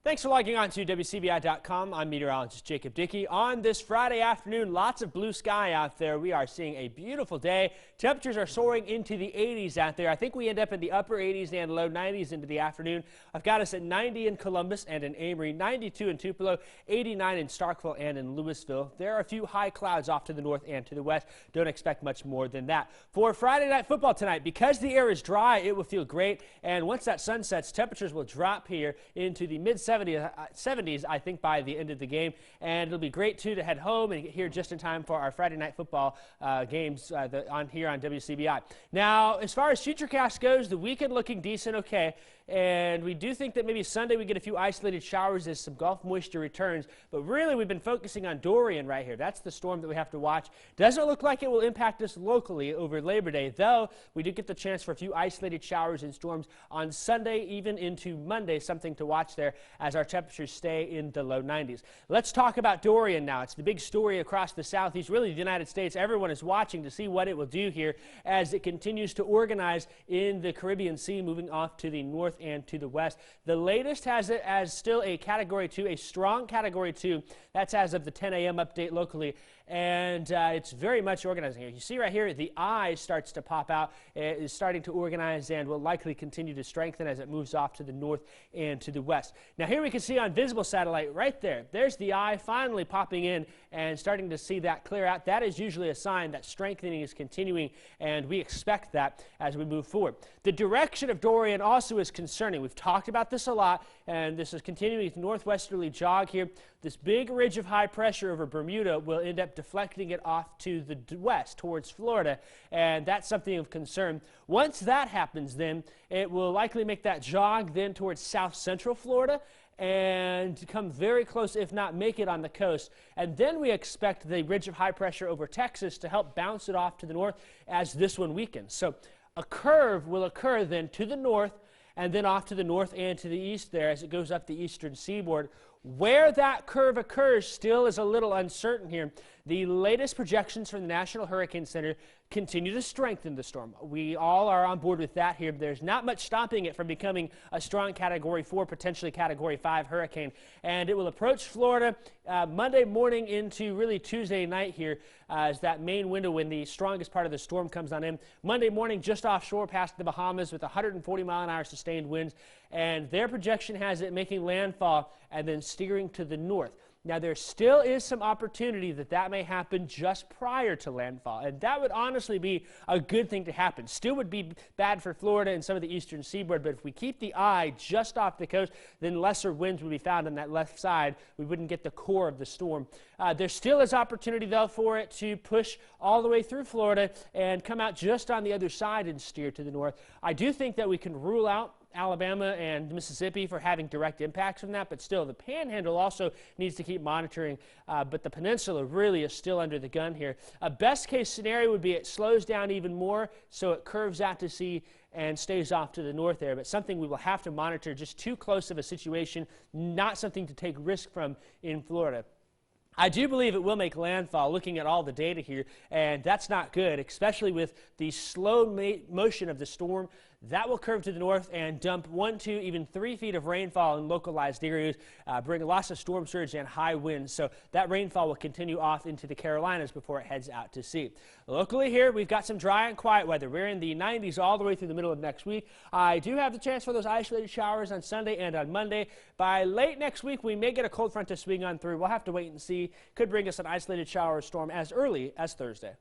Thanks for logging on to WCBI.com. I'm meteorologist Jacob Dickey. On this Friday afternoon, lots of blue sky out there. We are seeing a beautiful day. Temperatures are soaring into the 80s out there. I think we end up in the upper 80s and low 90s into the afternoon. I've got us at 90 in Columbus and in Amory, 92 in Tupelo, 89 in Starkville and in Louisville. There are a few high clouds off to the north and to the west. Don't expect much more than that. For Friday night football tonight, because the air is dry, it will feel great. And once that sun sets, temperatures will drop here into the mid-70s, I think, by the end of the game. And it'll be great, too, to head home and get here just in time for our Friday night football games on WCBI. Now, as far as Futurecast goes, the weekend looking decent, okay. And we do think that maybe Sunday we get a few isolated showers as some Gulf moisture returns. But really, we've been focusing on Dorian right here. That's the storm that we have to watch. Doesn't look like it will impact us locally over Labor Day, though we do get the chance for a few isolated showers and storms on Sunday, even into Monday. Something to watch there as our temperatures stay in the low 90s. Let's talk about Dorian now. It's the big story across the southeast, really the United States. Everyone is watching to see what it will do here as it continues to organize in the Caribbean Sea, moving off to the north and to the west. The latest has it as still a Category 2, a strong Category 2. That's as of the 10 a.m. update locally. And it's very much organizing here. You see right here, the eye starts to pop out. It is starting to organize and will likely continue to strengthen as it moves off to the north and to the west. Now here we can see on visible satellite right there. There's the eye finally popping in and starting to see that clear out. That is usually a sign that strengthening is continuing, and we expect that as we move forward. The direction of Dorian also is concerning. We've talked about this a lot, and this is continuing its northwesterly jog here. This big ridge of high pressure over Bermuda will end up deflecting it off to the west towards Florida, and that's something of concern. Once that happens, then it will likely make that jog then towards south central Florida and come very close, if not make it on the coast. And then we expect the ridge of high pressure over Texas to help bounce it off to the north as this one weakens. So a curve will occur then to the north and then off to the north and to the east there as it goes up the eastern seaboard. Where that curve occurs still is a little uncertain here. The latest projections from the National Hurricane Center continue to strengthen the storm. We all are on board with that here. There's not much stopping it from becoming a strong Category 4, potentially Category 5 hurricane. And it will approach Florida Monday morning into really Tuesday night here as that main window when the strongest part of the storm comes on in. Monday morning just offshore past the Bahamas with 140 mile an hour sustained winds. And their projection has it making landfall and then steering to the north. Now, there still is some opportunity that may happen just prior to landfall, and that would honestly be a good thing to happen. Still would be bad for Florida and some of the eastern seaboard, but if we keep the eye just off the coast, then lesser winds would be found on that left side. We wouldn't get the core of the storm. There still is opportunity, though, for it to push all the way through Florida and come out just on the other side and steer to the north. I do think that we can rule out Alabama and Mississippi for having direct impacts from that, but still the Panhandle also needs to keep monitoring, but the peninsula really is still under the gun here. A best case scenario would be it slows down even more so it curves out to sea and stays off to the north there, but something we will have to monitor. Just too close of a situation, not something to take risk from in Florida. I do believe it will make landfall looking at all the data here, and that's not good, especially with the slow motion of the storm. That will curve to the north and dump 1, 2, even 3 feet of rainfall in localized areas, bring lots of storm surge and high winds. So that rainfall will continue off into the Carolinas before it heads out to sea. Locally here, we've got some dry and quiet weather. We're in the 90s all the way through the middle of next week. I do have the chance for those isolated showers on Sunday and on Monday. By late next week, we may get a cold front to swing on through. We'll have to wait and see. Could bring us an isolated shower or storm as early as Thursday.